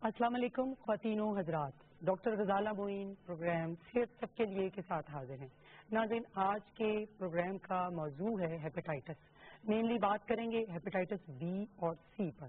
السلام علیکم خواتین و حضرات، ڈاکٹر غزالہ معین پروگرام صحت سب کے لیے کے ساتھ حاضر ہیں۔ ناظرین، آج کے پروگرام کا موضوع ہے ہیپیٹائٹس۔ مینلی بات کریں گے ہیپیٹائٹس بی اور سی پر۔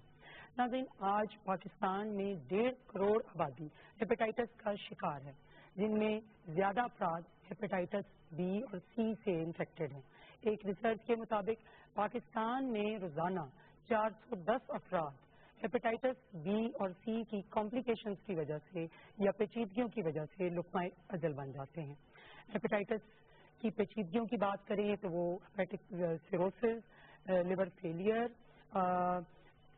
ناظرین، آج پاکستان میں 1.5 کروڑ آبادی ہیپیٹائٹس کا شکار ہے، جن میں زیادہ افراد ہیپیٹائٹس بی اور سی سے انفیکٹڈ ہیں۔ ایک ریسرچ کے مطابق پاکستان میں روزانہ 410 افراد ہیپیٹائٹس بی اور سی کی کمپلیکیشنز کی وجہ سے یا پیچیدگیوں کی وجہ سے لقمہ اجل بن جاتے ہیں۔ ہیپیٹائٹس کی پیچیدگیوں کی بات کریں تو وہ hepatic cirrhosis, liver failure,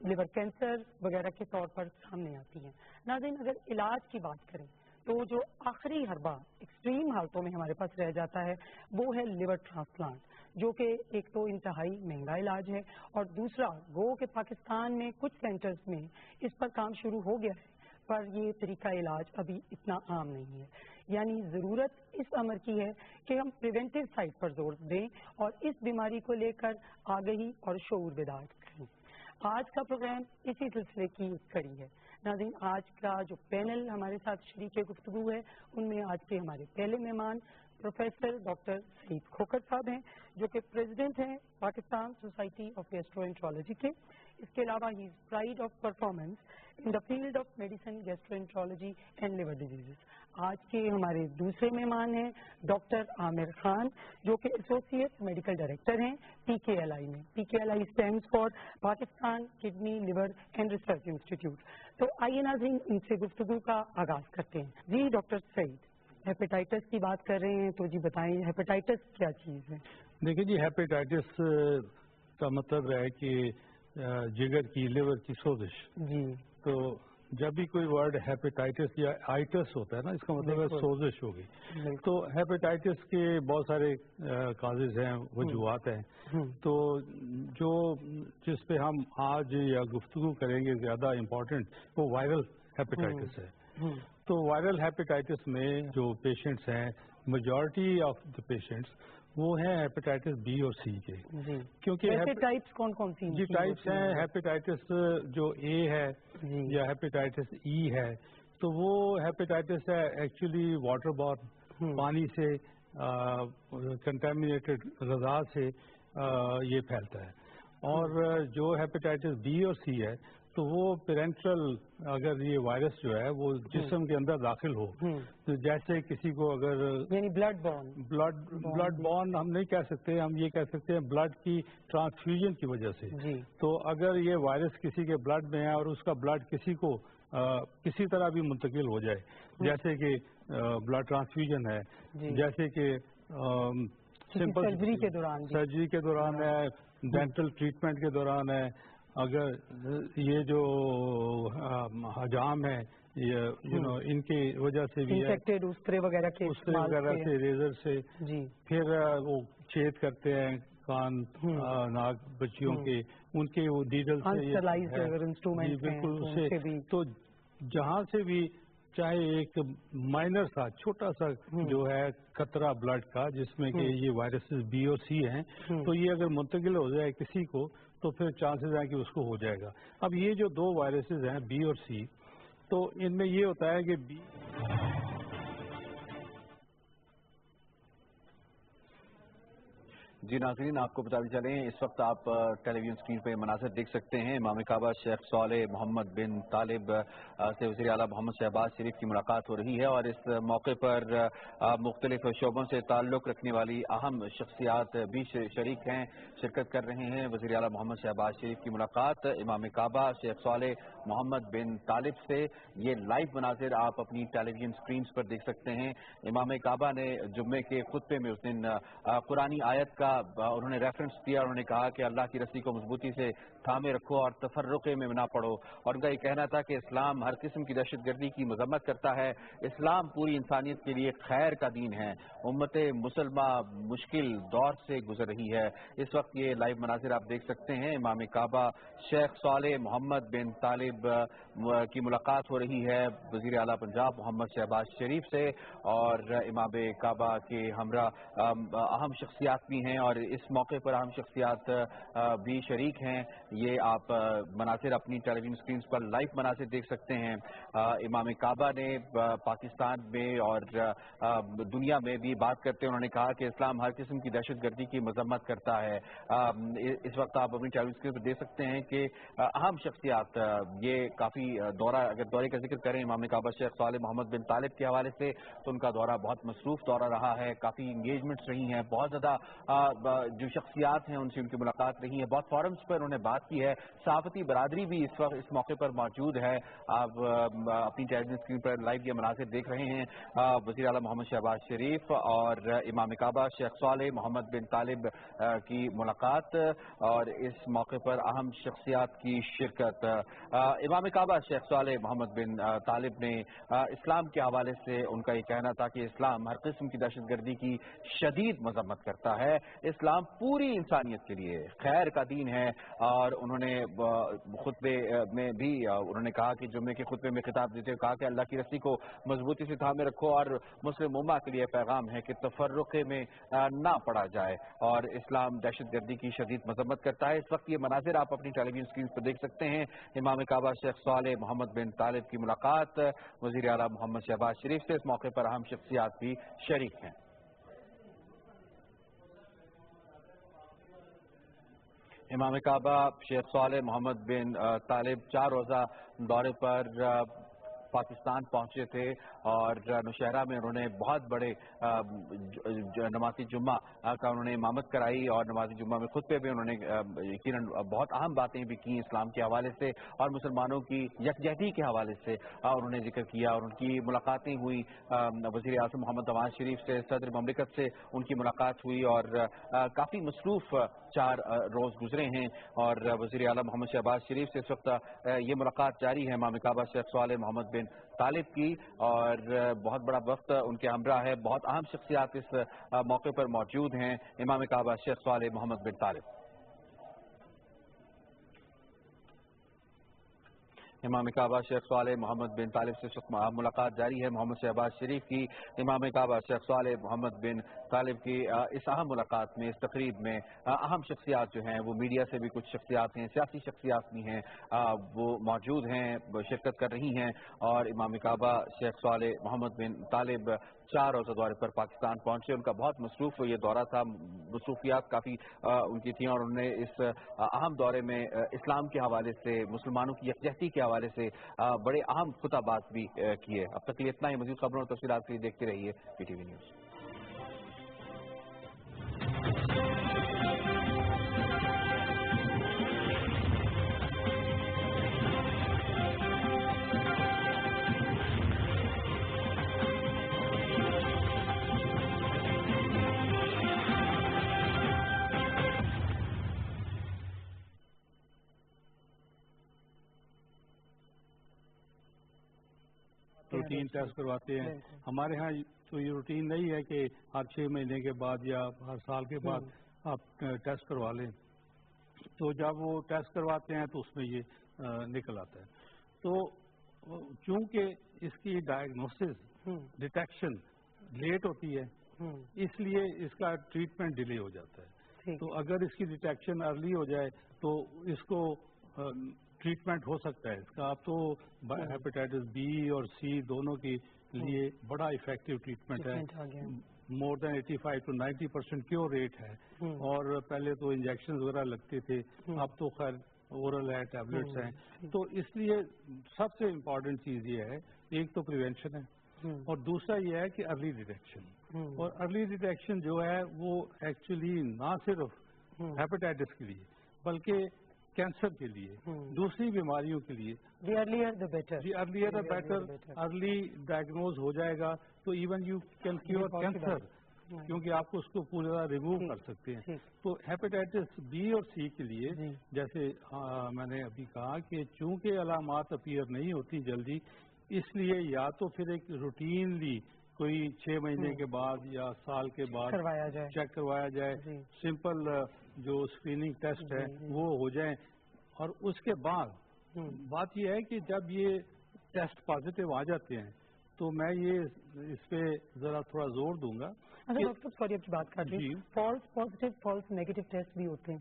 liver cancer وغیرہ کے طور پر سامنے آتی ہیں۔ ناظرین، اگر علاج کی بات کریں تو جو آخری حربہ ایکسٹریم حالتوں میں ہمارے پاس رہ جاتا ہے وہ ہے لیور ٹرانسپلانٹ، جو کہ ایک تو انتہائی مہنگا علاج ہے، اور دوسرا گو کہ پاکستان میں کچھ سینٹرز میں اس پر کام شروع ہو گیا ہے، پر یہ طریقہ علاج ابھی اتنا عام نہیں ہے۔ یعنی ضرورت اس امر کی ہے کہ ہم پریونٹیو سائڈ پر زور دیں اور اس بیماری کو لے کر آگہی اور شعور بیدار کریں۔ آج کا پروگرام اسی سلسلے کی ایک کڑی ہے۔ ناظرین، آج کا جو پینل ہمارے ساتھ شریک گفتگو ہے، ان میں آج کے ہمارے پہلے مہمان پروفیسر ڈاکٹر سعید کھوکھر صاحب ہیں، جو کہ پریزیڈنٹ ہیں پاکستان سوسائٹی آف گیسٹرو کے۔ اس کے علاوہ he is pride of performance in the field of medicine, gastro and liver diseases. آج کے ہمارے دوسرے مہمان ہیں ڈاکٹر عامر خان، جو کہ ایسوسیٹ میڈیکل ڈائریکٹر ہیں PKLI میں۔ PKLI stands for Pakistan kidney liver and research institute. تو آئیے ناظرین، ان سے گفتگو کا آغاز کرتے ہیں۔ جی ڈاکٹر سعید، ہیپیٹائٹس کی بات کر رہے ہیں تو جی بتائیں ہیپیٹائٹس کیا چیز ہے؟ دیکھیے جی، ہیپیٹائٹس کا مطلب ہے کہ جگر کی، لیور کی سوزش۔ جی، تو جب بھی کوئی ورڈ ہیپیٹائٹس یا آئٹس ہوتا ہے نا، اس کا مطلب ہے سوزش ہوگی۔ تو ہیپیٹائٹس کے بہت سارے کازز ہیں، وجوہات ہیں۔ تو جس پہ ہم آج یا گفتگو کریں گے زیادہ امپورٹنٹ، وہ وائرل ہیپیٹائٹس ہے۔ تو وائرل ہیپیٹائٹس میں جو پیشنٹس ہیں، میجورٹی آف دا پیشنٹس وہ ہیں ہیپیٹائٹس بی اور سی کے۔ کیونکہ ٹائپس کون کون سی جی ٹائپس ہیں، ہیپیٹائٹس جو اے ہے یا ہیپیٹائٹس ای ہے، تو وہ ہیپیٹائٹس ہے ایکچولی واٹر بورن، پانی سے کنٹامینیٹڈ غذا سے یہ پھیلتا ہے۔ اور جو ہیپیٹائٹس بی اور سی ہے تو وہ پیرنٹرل، اگر یہ وائرس جو ہے وہ جسم کے اندر داخل ہو، تو جیسے کسی کو اگر یعنی بلڈ بورن ہم نہیں کہہ سکتے، ہم یہ کہہ سکتے ہیں بلڈ کی ٹرانسفیوژن کی وجہ سے۔ تو اگر یہ وائرس کسی کے بلڈ میں ہے اور اس کا بلڈ کسی کو کسی طرح بھی منتقل ہو جائے، جیسے کہ بلڈ ٹرانسفیوژن ہے، جیسے کہ سمپل سرجری کے دوران ہے، ڈینٹل ٹریٹمنٹ کے دوران ہے، اگر یہ جو حجام ہے ان کی وجہ سے بھی ہے، اسپرے وغیرہ سے، ریزر سے، پھر وہ چھید کرتے ہیں کان ناک بچیوں کے، ان کے وہ ڈیڈل سے، بالکل اسے، تو جہاں سے بھی چاہے ایک مائنر سا چھوٹا سا جو ہے قطرہ بلڈ کا جس میں کہ یہ وائرسز بی اور سی ہیں، تو یہ اگر منتقل ہو جائے کسی کو تو پھر چانسز ہیں کہ اس کو ہو جائے گا۔ اب یہ جو دو وائرسز ہیں بی اور سی، تو ان میں یہ ہوتا ہے کہ بی جی ناظرین، آپ کو بتاتے چلیں اس وقت آپ ٹیلی ویژن اسکرین پہ مناظر دیکھ سکتے ہیں۔ امام کعبہ شیخ صالح محمد بن طالب سے وزیر اعلیٰ محمد شہباز شریف کی ملاقات ہو رہی ہے، اور اس موقع پر مختلف شعبوں سے تعلق رکھنے والی اہم شخصیات بھی شریک ہیں، شرکت کر رہے ہیں۔ وزیر اعلیٰ محمد شہباز شریف کی ملاقات امام کعبہ شیخ صالح محمد بن طالب سے، یہ لائیو مناظر آپ اپنی ٹیلی ویژن اسکرینز پر دیکھ سکتے ہیں۔ امام کعبہ نے جمعے کے خطبے میں اس دن قرآنی آیت کا انہوں نے ریفرنس دیا، انہوں نے کہا کہ اللہ کی رسی کو مضبوطی سے تھامے رکھو اور تفرقے میں نہ پڑو، اور ان کا یہ کہنا تھا کہ اسلام ہر قسم کی دہشت گردی کی مذمت کرتا ہے، اسلام پوری انسانیت کے لیے خیر کا دین ہے، امت مسلمہ مشکل دور سے گزر رہی ہے۔ اس وقت یہ لائیو مناظر آپ دیکھ سکتے ہیں، امام کعبہ شیخ صالح محمد بن طالب کی ملاقات ہو رہی ہے وزیر اعلیٰ پنجاب محمد شہباز شریف سے، اور امام کعبہ کے ہمراہ اہم شخصیات بھی ہیں، اور اس موقع پر اہم شخصیات بھی شریک ہیں۔ یہ آپ مناظر اپنی ٹیلی ویژن اسکرینز پر لائیو مناظر دیکھ سکتے ہیں۔ امام کعبہ نے پاکستان میں اور دنیا میں بھی بات کرتے ہیں انہوں نے کہا کہ اسلام ہر قسم کی دہشت گردی کی مذمت کرتا ہے۔ اس وقت آپ اپنی ٹیلی ویژن اسکرین پر دیکھ سکتے ہیں کہ اہم شخصیات، یہ کافی اگر دورے کا ذکر کریں امام کعبہ شیخ صالح محمد بن طالب کے حوالے سے تو ان کا دورہ بہت مصروف دورہ رہا ہے، کافی انگیجمنٹس رہی ہیں، بہت زیادہ جو شخصیات ہیں ان سے ان کی ملاقات رہی ہے، بہت فورمز پر انہوں نے بات کی ہے۔ صحافتی برادری بھی اس وقت اس موقع پر موجود ہے۔ آپ اپنی ٹیلی ویژن اسکرین پر لائیو یہ مناظر دیکھ رہے ہیں، وزیر اعلیٰ محمد شہباز شریف اور امام کعبہ شیخ صالح محمد بن طالب کی ملاقات اور اس موقع پر اہم شخصیات کی شرکت۔ امام کعبہ شیخ صالح محمد بن طالب نے اسلام کے حوالے سے ان کا یہ کہنا تھا کہ اسلام ہر قسم کی دہشت گردی کی شدید مذمت کرتا ہے، اسلام پوری انسانیت کے لیے خیر کا دین ہے، اور انہوں نے خطبے میں بھی انہوں نے کہا کہ جمعے کے خطبے میں خطاب دیتے ہوئے کہا کہ اللہ کی رسی کو مضبوطی سے تھامے رکھو اور مسلم امہ کے لیے پیغام ہے کہ تفرقے میں نہ پڑا جائے، اور اسلام دہشت گردی کی شدید مذمت کرتا ہے۔ اس وقت یہ مناظر آپ اپنی ٹیلی ویژن اسکرین پر دیکھ سکتے ہیں، امام کعبہ شیخ صالح محمد بن طالب کی ملاقات، وزیر اعلیٰ محمد شہباز شریف سے اس موقع پر اہم شخصیات بھی شریک ہیں۔ امام کعبہ شیخ صالح محمد بن طالب 4 روزہ دورے پر پاکستان پہنچے تھے اور نوشہرہ میں انہوں نے بہت بڑے نماز جمعہ کا انہوں نے امامت کرائی، اور نماز جمعہ میں خطبے بھی انہوں نے یقیناً بہت اہم باتیں بھی کی اسلام کے حوالے سے اور مسلمانوں کی یکجہتی کے حوالے سے انہوں نے ذکر کیا، اور ان کی ملاقاتیں ہوئی، وزیر اعظم محمد نواز شریف سے، صدر مملکت سے ان کی ملاقات ہوئی، اور کافی مصروف 4 روز گزرے ہیں، اور وزیر اعلیٰ محمد شہباز شریف سے اس وقت یہ ملاقات جاری ہے امام کعبہ شیخ صالح محمد بن طالب کی، اور بہت بڑا وقت ان کے ہمراہ ہے، بہت اہم شخصیات اس موقع پر موجود ہیں۔ امام کعبہ شیخ صالح محمد بن طالب، امام کعبہ شیخ صالح محمد بن طالب سے ملاقات جاری ہے محمد شہباز شریف کی۔ امام کعبہ شیخ صالح محمد بن طالب کی اس اہم ملاقات میں، اس تقریب میں اہم شخصیات جو ہیں وہ میڈیا سے بھی کچھ شخصیات ہیں، سیاسی شخصیات بھی ہیں، وہ موجود ہیں، شرکت کر رہی ہیں، اور امام کعبہ شیخ صالح محمد بن طالب 4 روزہ دورے پر پاکستان پہنچے۔ ان کا بہت مصروف یہ دورہ تھا، مصروفیات کافی ان کی تھیں، اور انہوں نے اس اہم دورے میں اسلام کے حوالے سے، مسلمانوں کی یکجہتی کے حوالے سے بڑے اہم خطابات بھی کیے۔ اب تک اتنا ہی، مزید خبروں اور تفصیلات کے لیے دیکھتے رہیے P T V news. Routine test کرواتے ہیں ہمارے ہاں، تو یہ روٹین نہیں ہے کہ ہر 6 مہینے کے بعد یا ہر سال کے بعد آپ ٹیسٹ کروا لیں، تو جب وہ ٹیسٹ کرواتے ہیں تو اس میں یہ نکل آتا ہے۔ تو چونکہ اس کی ڈائگنوسس ڈیٹیکشن لیٹ ہوتی ہے، اس لیے اس کا ٹریٹمنٹ ڈیلے ہو جاتا ہے۔ تو اگر اس کی ڈیٹیکشن ارلی ہو جائے تو اس کو ٹریٹمنٹ ہو سکتا ہے اس کا۔ اب تو ہیپیٹائٹس بی اور سی دونوں کے لیے بڑا افیکٹو ٹریٹمنٹ ہے، مور دین 85 to 90% کیور ریٹ ہے، اور پہلے تو انجیکشن وغیرہ لگتے تھے، اب تو خیر اورل ہے، ٹیبلٹس ہیں۔ تو اس لیے سب سے امپورٹنٹ چیز یہ ہے، ایک تو پریونشن ہے، اور دوسرا یہ ہے کہ ارلی ڈیٹیکشن، اور ارلی ڈیٹیکشن جو ہے وہ ایکچولی نہ صرف ہیپیٹائٹس کے لیے بلکہ کینسر کے لیے، دوسری بیماریوں کے لیے، the earlier the better, early diagnose ہو جائے گا تو even you can cure cancer, کیونکہ آپ کو اس کو پورا ریموو کر سکتے ہیں۔ تو ہیپیٹائٹس بی اور سی کے لیے جیسے میں نے ابھی کہا کہ چونکہ علامات اپیئر نہیں ہوتی جلدی، اس لیے یا تو پھر ایک روٹینلی کوئی 6 مہینے کے بعد یا سال کے بعد چیک کروایا جائے، سمپل جو اسکریننگ ٹیسٹ ہے وہ ہو جائیں، اور اس کے بعد بات یہ ہے کہ جب یہ ٹیسٹ پازیٹیو آ جاتے ہیں تو میں یہ اس پہ ذرا تھوڑا زور دوں گا۔ اچھا ڈاکٹر سوری آپ کی بات کر رہی ہیں، false positive false negative test بھی ہوتے ہیں؟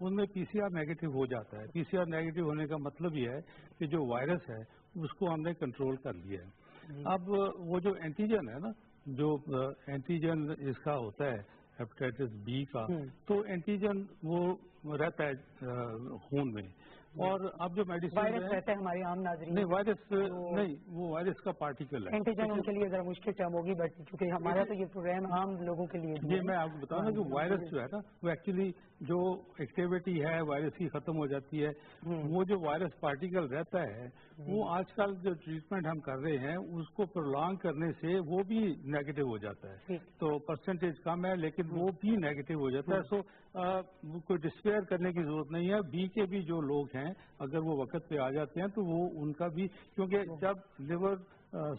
ان میں PCR نیگیٹو ہو جاتا ہے. PCR نیگیٹو ہونے کا مطلب یہ ہے کہ جو وائرس ہے اس کو ہم نے کنٹرول کر لیا ہے. اب وہ جو اینٹیجن ہے نا، جو اینٹیجن اس کا ہوتا ہے ہیپیٹائٹس بی کا، تو اینٹیجن وہ رہتا ہے خون میں. اور اب جو میڈیسن وائرس رہتا ہے ہمارے عام ناظرین نہیں، وائرس نہیں، وہ وائرس کا پارٹیکل ہے. اینٹیجن ان کے لیے ذرا مشکل ٹرم ہوگی، بٹ کیونکہ ہمارا تو یہ پروگرام عام لوگوں کے لیے یہ میں آپ کو بتاؤں نا کہ وائرس جو ہے نا وہ ایکچولی جو ایکٹیویٹی ہے وائرس کی ختم ہو جاتی ہے. وہ جو وائرس پارٹیکل رہتا ہے وہ آج کل جو ٹریٹمنٹ ہم کر رہے ہیں اس کو پرولانگ کرنے سے وہ بھی نیگیٹو ہو جاتا ہے. تو پرسنٹیج کم ہے لیکن وہ بھی نیگیٹو ہو جاتا ہے. سو کوئی ڈسپیئر کرنے کی ضرورت نہیں ہے. بی کے بھی جو لوگ ہیں اگر وہ وقت پہ آ جاتے ہیں تو وہ ان کا بھی، کیونکہ جب لیور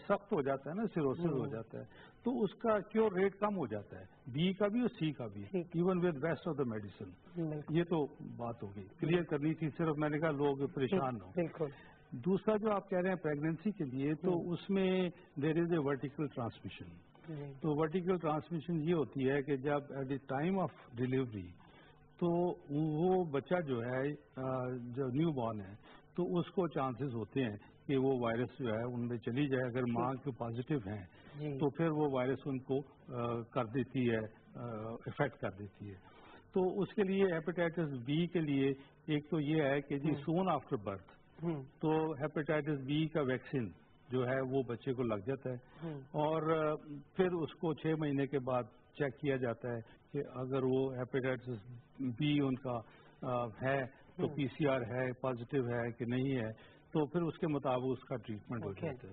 سخت ہو جاتا ہے نا، سیروسس ہو جاتا ہے، تو اس کا کیور ریٹ کم ہو جاتا ہے، بی کا بھی اور سی کا بھی، even with best of the medicine. یہ تو بات ہوگی، کلیئر کرنی تھی، صرف میں نے کہا لوگ پریشان ہوں. دوسرا جو آپ کہہ رہے ہیں پریگنینسی کے لیے، تو اس میں there is a vertical transmission. تو ورٹیکل ٹرانسمیشن یہ ہوتی ہے کہ جب at the time of delivery تو وہ بچہ جو ہے جو نیو بورن ہے تو اس کو چانسز ہوتے ہیں کہ وہ وائرس جو ہے ان میں چلی جائے. اگر ماں کے پازیٹیو ہیں تو پھر وہ وائرس ان کو کر دیتی ہے، افیکٹ کر دیتی ہے. تو اس کے لیے ہیپیٹائٹس بی کے لیے ایک تو یہ ہے کہ جی سون آفٹر برتھ تو ہیپیٹائٹس بی کا ویکسین جو ہے وہ بچے کو لگ جاتا ہے. اور پھر اس کو 6 مہینے کے بعد چیک کیا جاتا ہے کہ اگر وہ ہیپیٹائٹس بی ان کا ہے تو PCR ہے، پازیٹیو ہے کہ نہیں ہے، تو پھر اس کے مطابق اس کا ٹریٹمنٹ ہو جاتا ہے.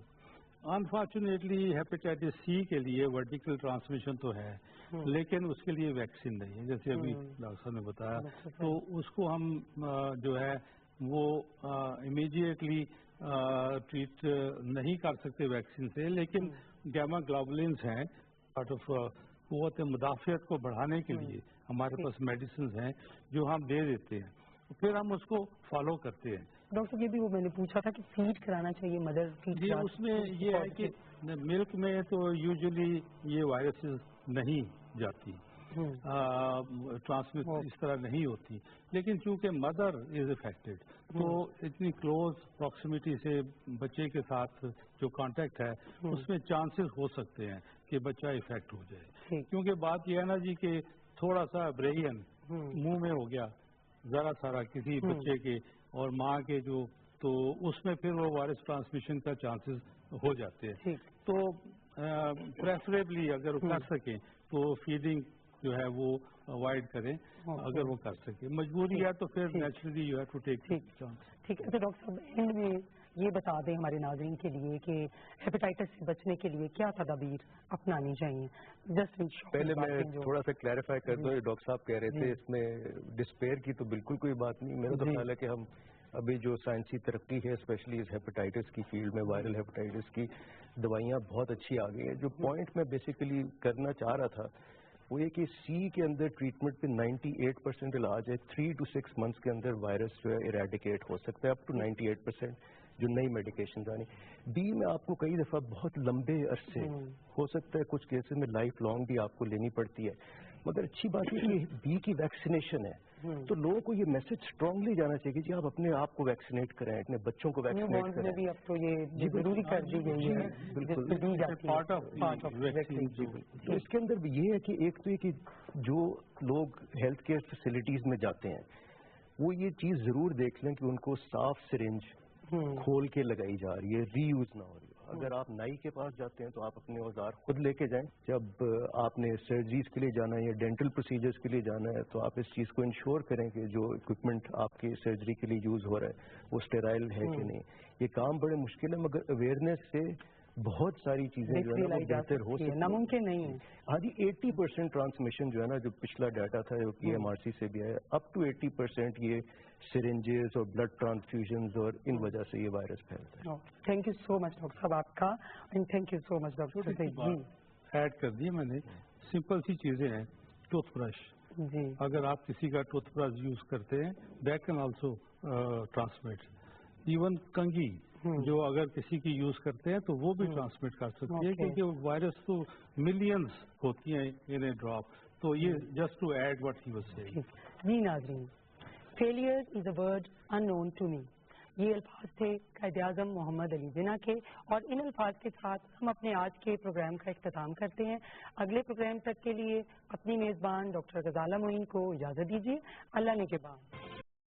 انفارچونیٹلی ہیپیٹائٹس سی کے لیے ورٹیکل ٹرانسمیشن تو ہے لیکن اس کے لیے ویکسین نہیں ہے، جیسے ابھی ڈاکٹر صاحب نے بتایا. تو اس کو ہم جو ہے وہ امیڈیٹلی ٹریٹ نہیں کر سکتے ویکسین سے، لیکن گیما گلوبولنس ہیں پارٹ آف قوت مدافعت کو بڑھانے کے لیے ہمارے پاس میڈیسنز ہیں جو ہم دے دیتے ہیں، پھر ہم اس کو فالو کرتے ہیں. ڈاکٹر یہ بھی وہ میں نے پوچھا تھا کہ فیڈ کرانا چاہیے مدر فیڈ؟ جی اس میں یہ ہے کہ ملک میں تو یوزلی یہ وائرسز نہیں جاتی، ٹرانسمٹ اس طرح نہیں ہوتی، لیکن چونکہ مدر از افیکٹڈ تو اتنی کلوز پراکسیمیٹی سے بچے کے ساتھ جو کانٹیکٹ ہے اس میں چانسز ہو سکتے ہیں کہ بچہ افیکٹ ہو جائے. کیونکہ بات یہ ہے نا جی کہ تھوڑا سا ابریین منہ میں ہو گیا ذرا سارا کسی بچے کے اور ماں کے جو، تو اس میں پھر وہ وائرس ٹرانسمیشن کا چانسز ہو جاتے ہیں. تو پریفریبلی اگر وہ کر سکیں تو فیڈنگ جو ہے وہ اوائڈ کریں اگر وہ کر سکیں. مجبوری ہے تو پھر naturally you have to take chance. ٹھیک ہے. تو ڈاکٹر صاحب اینڈ میں یہ بتا دیں ہمارے ناظرین کے لیے کہ ہیپیٹائٹس سے بچنے کے لیے کیا تدابیر اپنانی چاہیے؟ پہلے میں تھوڑا سا کلیریفائی کر دوں، ڈاکٹر صاحب کہہ رہے تھے اس میں ڈسپیئر کی تو بالکل کوئی بات نہیں. میرا تو خیال ہے کہ ہم ابھی جو سائنسی ترقی ہے اسپیشلی اس ہیپیٹائٹس کی فیلڈ میں، وائرل ہیپیٹائٹس کی دوائیاں بہت اچھی آ گئی ہیں. جو پوائنٹ میں بیسیکلی کرنا چاہ رہا تھا وہ یہ کہ سی کے اندر ٹریٹمنٹ پہ 98% علاج ہے. 3 to 6 months کے اندر وائرس جو ہے ایریڈیکیٹ ہو سکتا ہے، اپ ٹو 98% جو نئی میڈیکیشن آنی. بی میں آپ کو کئی دفعہ بہت لمبے عرصے ہو سکتا ہے، کچھ کیسز میں لائف لانگ بھی آپ کو لینی پڑتی ہے. مگر اچھی بات یہ کہ بی کی ویکسینیشن ہے تو لوگوں کو یہ میسج اسٹرانگلی جانا چاہیے کہ جی آپ اپنے آپ کو ویکسینیٹ کریں، اپنے بچوں کو ویکسینیٹ کریں. اب تو یہ ضروری کر دی گئی ہے. اس کے اندر یہ ہے کہ ایک تو یہ کہ جو لوگ ہیلتھ کیئر فیسلٹیز میں جاتے ہیں وہ یہ چیز ضرور دیکھ لیں کہ ان کو صاف سرنج کھول کے لگائی جا رہی ہے، ری یوز نہ ہو رہی ہے. اگر آپ نائی کے پاس جاتے ہیں تو آپ اپنے اوزار خود لے کے جائیں. جب آپ نے سرجریز کے لیے جانا ہے یا ڈینٹل پروسیجرز کے لیے جانا ہے تو آپ اس چیز کو انشور کریں کہ جو اکوپمنٹ آپ کے سرجری کے لیے یوز ہو رہا ہے وہ اسٹیرائل ہے کہ نہیں. یہ کام بڑے مشکل ہے مگر اویئرنیس سے بہت ساری چیزیں جو ہے نا بہتر ہو سکتی ہیں. ناممکن نہیں ہے. ہاں جی 80% ٹرانسمیشن جو ہے نا جو پچھلا ڈیٹا تھا جو PMRC سے بھی آیا، اپ ٹو 80% یہ سرنجز اور بلڈ ٹرانسفیوژنز اور ان وجہ سے یہ وائرس پھیلتا ہے. Thank you so much doctor صاحب آپ کا، and thank you so much doctor صاحب. ایڈ کر دی میں نے، سمپل سی چیزیں ہیں. ٹوتھ برش، اگر آپ کسی کا ٹوتھ برش یوز کرتے ہیں that can also transmit. Even کنگھی جو اگر کسی کی یوز کرتے ہیں تو وہ بھی ٹرانسمٹ کر سکتی ہے کیونکہ وائرس تو ملینز ہوتی ہیں ان اے ڈراپ. تو یہ just to add what he was saying. جی ناظرین، Failure is a word unknown to me. یہ الفاظ تھے قائد اعظم محمد علی جناح کے، اور ان الفاظ کے ساتھ ہم اپنے آج کے پروگرام کا اختتام کرتے ہیں۔ اگلے پروگرام تک کے لیے اپنی میزبان ڈاکٹر غزالہ معین کو اجازت دیجیے۔ اللہ نے کے بعد